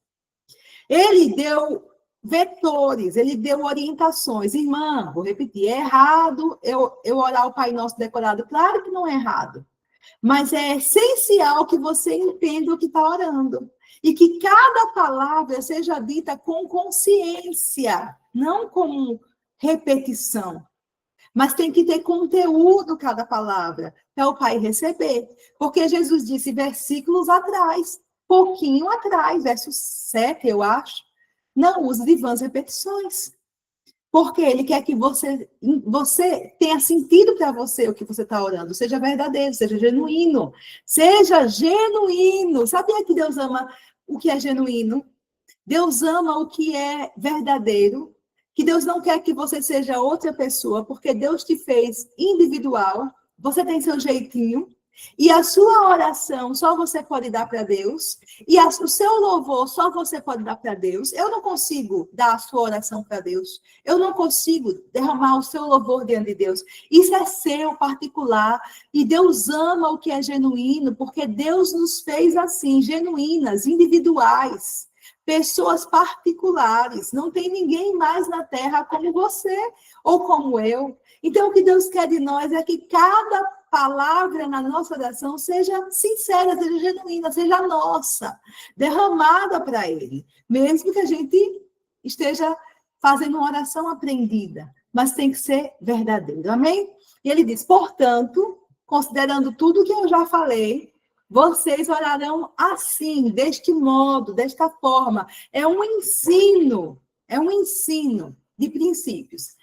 Ele deu vetores, ele deu orientações. Irmã, vou repetir, é errado eu orar o Pai Nosso decorado? Claro que não é errado. Mas é essencial que você entenda o que está orando. E que cada palavra seja dita com consciência, não com repetição. Mas tem que ter conteúdo cada palavra, para o Pai receber. Porque Jesus disse versículos atrás, pouquinho atrás, verso 7, eu acho, não use de vãs repetições. Porque ele quer que você tenha sentido para você o que você está orando. Seja verdadeiro, seja genuíno. Seja genuíno. Sabia que Deus ama o que é genuíno? Deus ama o que é verdadeiro. que Deus não quer que você seja outra pessoa, porque Deus te fez individual, você tem seu jeitinho, e a sua oração só você pode dar para Deus, e o seu louvor só você pode dar para Deus. Eu não consigo dar a sua oração para Deus, eu não consigo derramar o seu louvor diante de Deus. Isso é seu, particular, e Deus ama o que é genuíno, porque Deus nos fez assim, genuínas, individuais, pessoas particulares. Não tem ninguém mais na terra como você ou como eu. Então, o que Deus quer de nós é que cada palavra na nossa oração seja sincera, seja genuína, seja nossa, derramada para Ele. Mesmo que a gente esteja fazendo uma oração aprendida, mas tem que ser verdadeiro. Amém? E ele diz, portanto, considerando tudo que eu já falei, vocês orarão assim, deste modo, desta forma. É um ensino de princípios.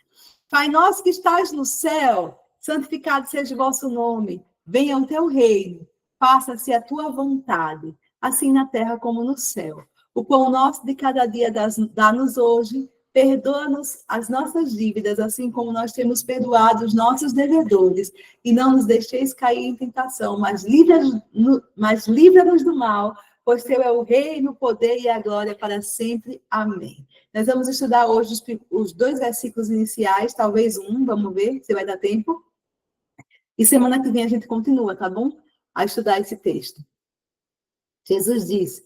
Pai nosso que estás no céu, santificado seja o vosso nome, venha o teu reino, faça-se a tua vontade, assim na terra como no céu. O pão nosso de cada dia dá-nos hoje, perdoa-nos as nossas dívidas, assim como nós temos perdoado os nossos devedores, e não nos deixeis cair em tentação, mas livra-nos do mal, pois teu é o reino, o poder e a glória para sempre. Amém. Nós vamos estudar hoje os 2 versículos iniciais, talvez vamos ver se vai dar tempo. E semana que vem a gente continua, tá bom? A estudar esse texto. Jesus diz,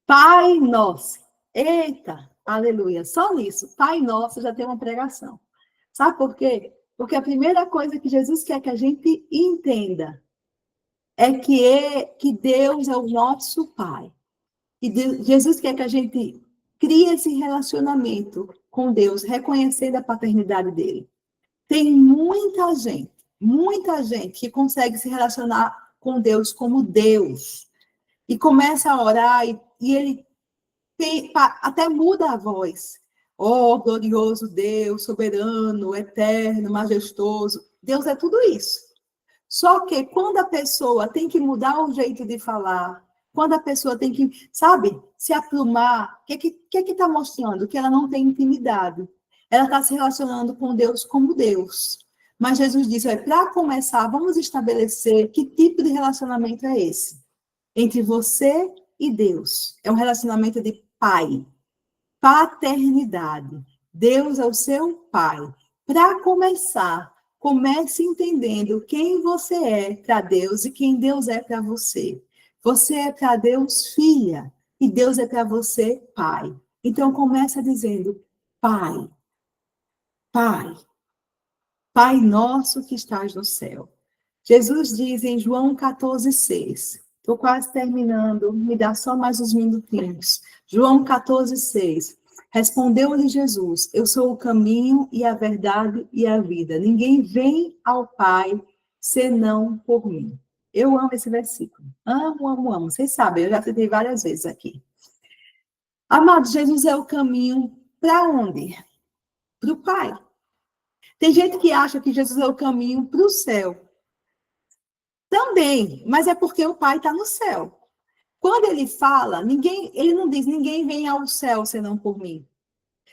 Pai nosso. Eita, aleluia. Só nisso, Pai nosso já tem uma pregação. Sabe por quê? Porque a primeira coisa que Jesus quer que a gente entenda é que Deus é o nosso Pai. E Jesus quer que a gente crie esse relacionamento com Deus, reconhecendo a paternidade dele. Tem muita gente que consegue se relacionar com Deus como Deus. E começa a orar e ele até muda a voz. Oh, glorioso Deus, soberano, eterno, majestoso. Deus é tudo isso. Só que quando a pessoa tem que mudar o jeito de falar, quando a pessoa tem que, sabe, se aprumar, o que está mostrando? Que ela não tem intimidade. Ela está se relacionando com Deus como Deus. Mas Jesus disse, para começar, vamos estabelecer que tipo de relacionamento é esse? Entre você e Deus. É um relacionamento de pai. Paternidade. Deus é o seu pai. Para começar, comece entendendo quem você é para Deus e quem Deus é para você. Você é para Deus filha e Deus é para você pai. Então começa dizendo, Pai, Pai, Pai nosso que estás no céu. Jesus diz em João 14,6. Estou quase terminando, me dá só mais uns minutinhos. João 14,6. Respondeu-lhe Jesus, eu sou o caminho e a verdade e a vida. Ninguém vem ao Pai senão por mim. Eu amo esse versículo. Amo, amo, amo. Vocês sabem, eu já citei várias vezes aqui. Amado, Jesus é o caminho para onde? Para o Pai. Tem gente que acha que Jesus é o caminho para o céu. Também, mas é porque o Pai está no céu. Quando ele fala, ele não diz, ninguém vem ao céu senão por mim.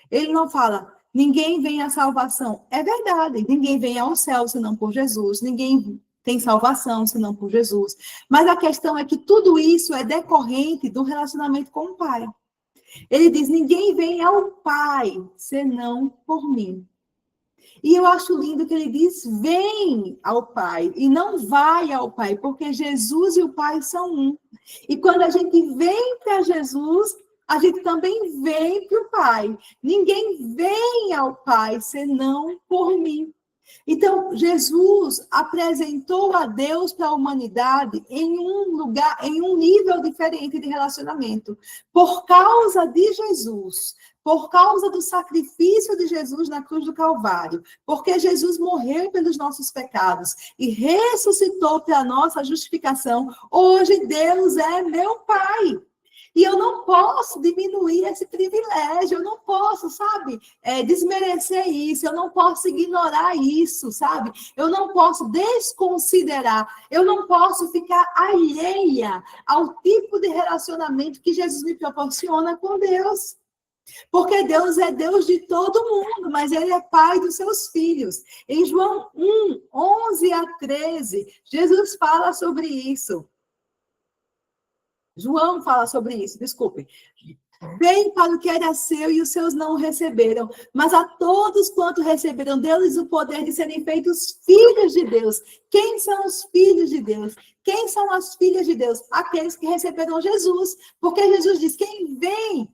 Ele não fala, ninguém vem à salvação. É verdade, ninguém vem ao céu senão por Jesus, ninguém tem salvação senão por Jesus. Mas a questão é que tudo isso é decorrente do relacionamento com o Pai. Ele diz, ninguém vem ao Pai senão por mim. E eu acho lindo que ele diz, vem ao Pai, e não vai ao Pai, porque Jesus e o Pai são um. E quando a gente vem para Jesus, a gente também vem para o Pai. Ninguém vem ao Pai senão por mim. Então, Jesus apresentou a Deus para a humanidade em um lugar, em um nível diferente de relacionamento. Por causa de Jesus, por causa do sacrifício de Jesus na cruz do Calvário, porque Jesus morreu pelos nossos pecados e ressuscitou para a nossa justificação, hoje Deus é meu Pai. E eu não posso diminuir esse privilégio, eu não posso, sabe, desmerecer isso, eu não posso ignorar isso, sabe? Eu não posso desconsiderar, eu não posso ficar alheia ao tipo de relacionamento que Jesus me proporciona com Deus. Porque Deus é Deus de todo mundo, mas ele é pai dos seus filhos. Em João 1, 11 a 13, Jesus fala sobre isso. João fala sobre isso, desculpe. Vem para o que era seu e os seus não receberam. Mas a todos quanto receberam, deu-lhes o poder de serem feitos filhos de Deus. Quem são os filhos de Deus? Quem são as filhas de Deus? Aqueles que receberam Jesus. Porque Jesus diz, quem vem,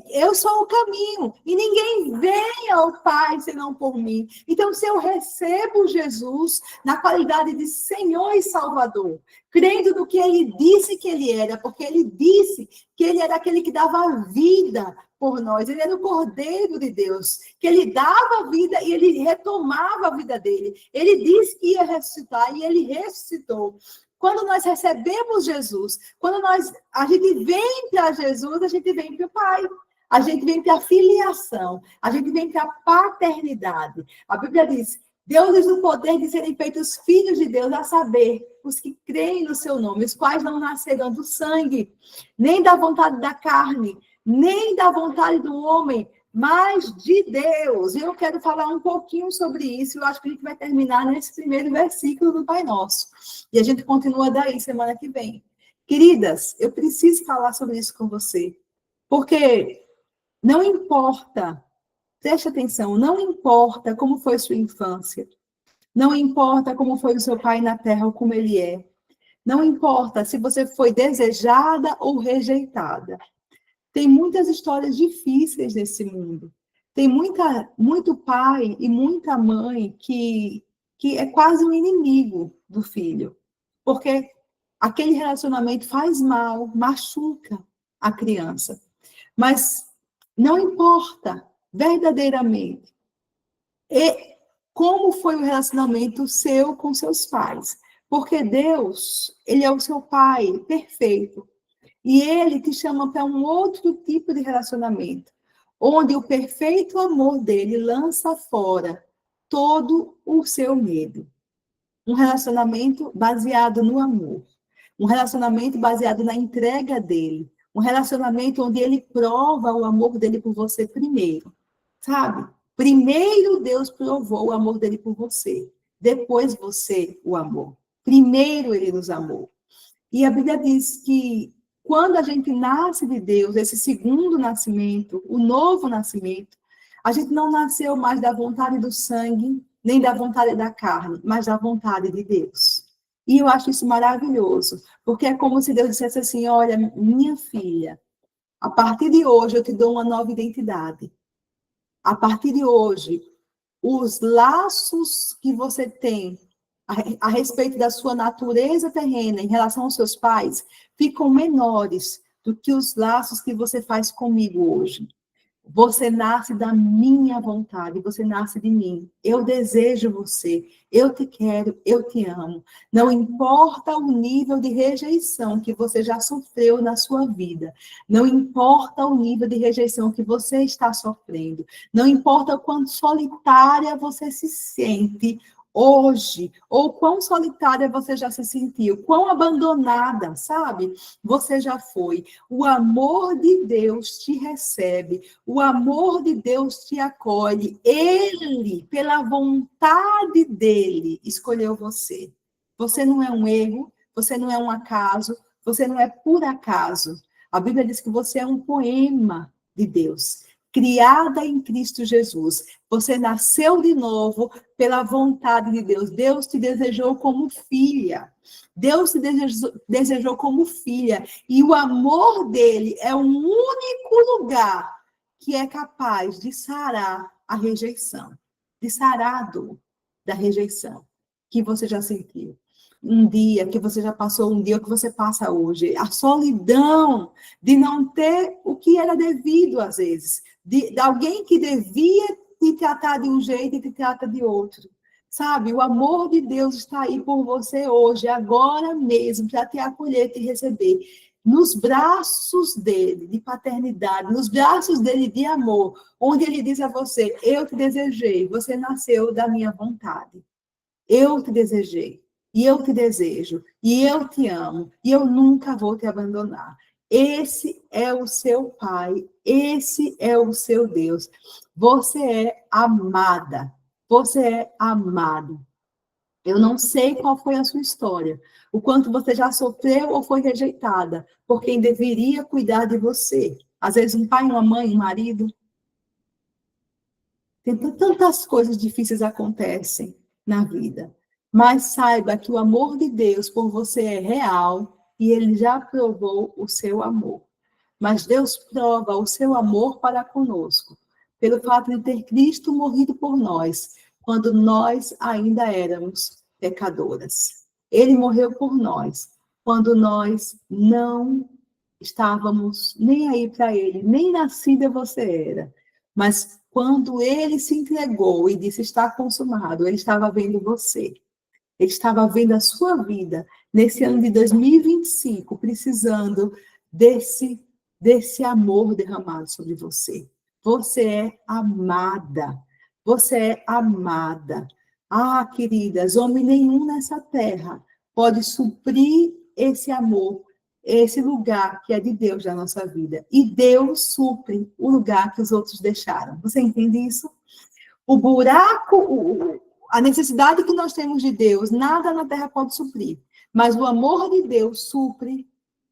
eu sou o caminho, e ninguém vem ao Pai senão por mim. Então, se eu recebo Jesus na qualidade de Senhor e Salvador, crendo no que Ele disse que Ele era, porque Ele disse que Ele era aquele que dava vida por nós, Ele era o Cordeiro de Deus, que Ele dava vida e Ele retomava a vida dele. Ele disse que ia ressuscitar e Ele ressuscitou. Quando nós recebemos Jesus, quando a gente vem para Jesus, a gente vem para o Pai. A gente vem para a filiação. A gente vem para a paternidade. A Bíblia diz, deu-lhes o poder de serem feitos filhos de Deus, a saber, os que creem no seu nome, os quais não nascerão do sangue, nem da vontade da carne, nem da vontade do homem, mas de Deus. E eu quero falar um pouquinho sobre isso. Eu acho que a gente vai terminar nesse primeiro versículo do Pai Nosso. E a gente continua daí semana que vem. Queridas, eu preciso falar sobre isso com você. Porque não importa, preste atenção, não importa como foi sua infância. Não importa como foi o seu pai na terra ou como ele é. Não importa se você foi desejada ou rejeitada. Tem muitas histórias difíceis nesse mundo. Tem muito pai e muita mãe que é quase um inimigo do filho. Porque aquele relacionamento faz mal, machuca a criança. Mas não importa verdadeiramente como foi o relacionamento seu com seus pais. Porque Deus, Ele é o seu pai perfeito. E Ele te chama para um outro tipo de relacionamento, onde o perfeito amor dele lança fora todo o seu medo. Um relacionamento baseado no amor. Um relacionamento baseado na entrega dele. Um relacionamento onde ele prova o amor dele por você primeiro. Sabe? Primeiro Deus provou o amor dele por você. Depois você o amou. Primeiro ele nos amou. E a Bíblia diz que quando a gente nasce de Deus, esse segundo nascimento, o novo nascimento, a gente não nasceu mais da vontade do sangue, nem da vontade da carne, mas da vontade de Deus. E eu acho isso maravilhoso, porque é como se Deus dissesse assim, olha, minha filha, a partir de hoje eu te dou uma nova identidade. A partir de hoje, os laços que você tem a respeito da sua natureza terrena em relação aos seus pais ficam menores do que os laços que você faz comigo hoje. Você nasce da minha vontade, você nasce de mim. Eu desejo você, eu te quero, eu te amo. Não importa o nível de rejeição que você já sofreu na sua vida. Não importa o nível de rejeição que você está sofrendo. Não importa o quanto solitária você se sente hoje, ou quão solitária você já se sentiu, quão abandonada, sabe? Você já foi. O amor de Deus te recebe, o amor de Deus te acolhe. Ele, pela vontade dele, escolheu você. Você não é um erro, você não é um acaso, você não é por acaso. A Bíblia diz que você é um poema de Deus, criada em Cristo Jesus. Você nasceu de novo pela vontade de Deus. Deus te desejou como filha. Deus te desejou como filha. E o amor dele é o único lugar que é capaz de sarar a rejeição, de sarar a dor da rejeição que você já sentiu. Um dia que você já passou, um dia que você passa hoje. A solidão de não ter o que era devido, às vezes. De alguém que devia te tratar de um jeito e te trata de outro. Sabe, o amor de Deus está aí por você hoje, agora mesmo, para te acolher, te receber. Nos braços dele, de paternidade, nos braços dele de amor, onde ele diz a você, eu te desejei, você nasceu da minha vontade. Eu te desejei, e eu te desejo, e eu te amo, e eu nunca vou te abandonar. Esse é o seu Pai, esse é o seu Deus. Você é amada, você é amado. Eu não sei qual foi a sua história, o quanto você já sofreu ou foi rejeitada por quem deveria cuidar de você. Às vezes um pai, uma mãe, um marido. Tantas coisas difíceis acontecem na vida. Mas saiba que o amor de Deus por você é real e ele já provou o seu amor. Mas Deus prova o seu amor para conosco, pelo fato de ter Cristo morrido por nós, quando nós ainda éramos pecadoras. Ele morreu por nós, quando nós não estávamos nem aí para ele, nem nascida você era. Mas quando ele se entregou e disse está consumado, ele estava vendo você. Ele estava vendo a sua vida nesse ano de 2025, precisando desse amor derramado sobre você. Você é amada. Você é amada. Ah, queridas, homem nenhum nessa terra pode suprir esse amor, esse lugar que é de Deus na nossa vida. E Deus supre o lugar que os outros deixaram. Você entende isso? O buraco, a necessidade que nós temos de Deus, nada na terra pode suprir. Mas o amor de Deus supre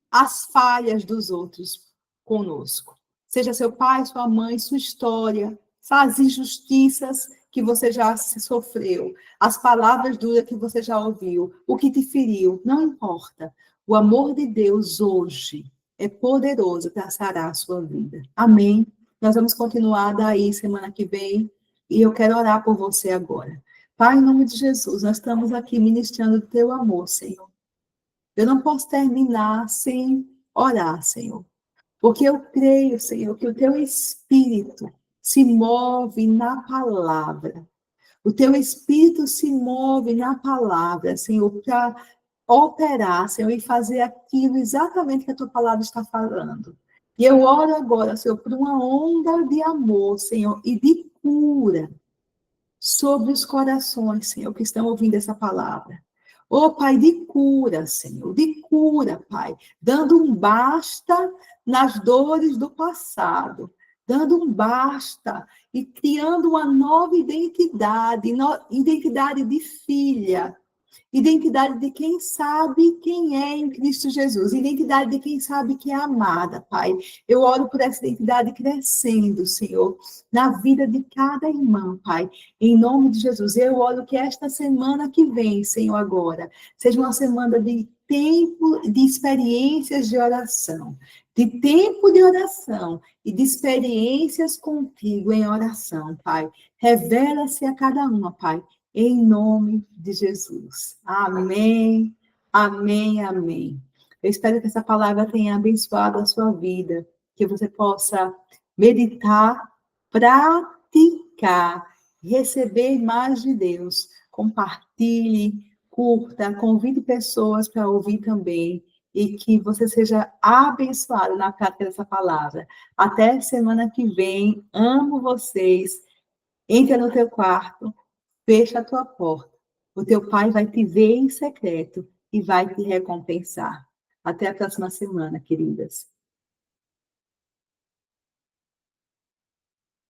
as falhas dos outros conosco. Seja seu pai, sua mãe, sua história, as injustiças que você já sofreu, as palavras duras que você já ouviu, o que te feriu, não importa. O amor de Deus hoje é poderoso para sarar a sua vida. Amém? Nós vamos continuar daí semana que vem e eu quero orar por você agora. Pai, em nome de Jesus, nós estamos aqui ministrando o teu amor, Senhor. Eu não posso terminar sem orar, Senhor. Porque eu creio, Senhor, que o teu Espírito se move na palavra. O teu Espírito se move na palavra, Senhor, para operar, Senhor, e fazer aquilo exatamente que a tua palavra está falando. E eu oro agora, Senhor, por uma onda de amor, Senhor, e de cura sobre os corações, Senhor, que estão ouvindo essa palavra. Ô, Pai, de cura, Senhor, de cura, Pai, dando um basta nas dores do passado, dando um basta e criando uma nova identidade, identidade de filha, identidade de quem sabe quem é em Cristo Jesus. Identidade de quem sabe que é amada, Pai. Eu oro por essa identidade crescendo, Senhor, na vida de cada irmã, Pai. Em nome de Jesus. Eu oro que esta semana que vem, Senhor, agora, seja uma semana de tempo, de experiências de oração. De tempo de oração e de experiências contigo em oração, Pai. Revela-se a cada uma, Pai, em nome de Jesus. Amém, amém, amém. Eu espero que essa palavra tenha abençoado a sua vida, que você possa meditar, praticar, receber mais de Deus. Compartilhe, curta, convide pessoas para ouvir também, e que você seja abençoado na prática dessa palavra. Até semana que vem. Amo vocês. Entra no teu quarto. Fecha a tua porta. O teu pai vai te ver em secreto e vai te recompensar. Até a próxima semana, queridas.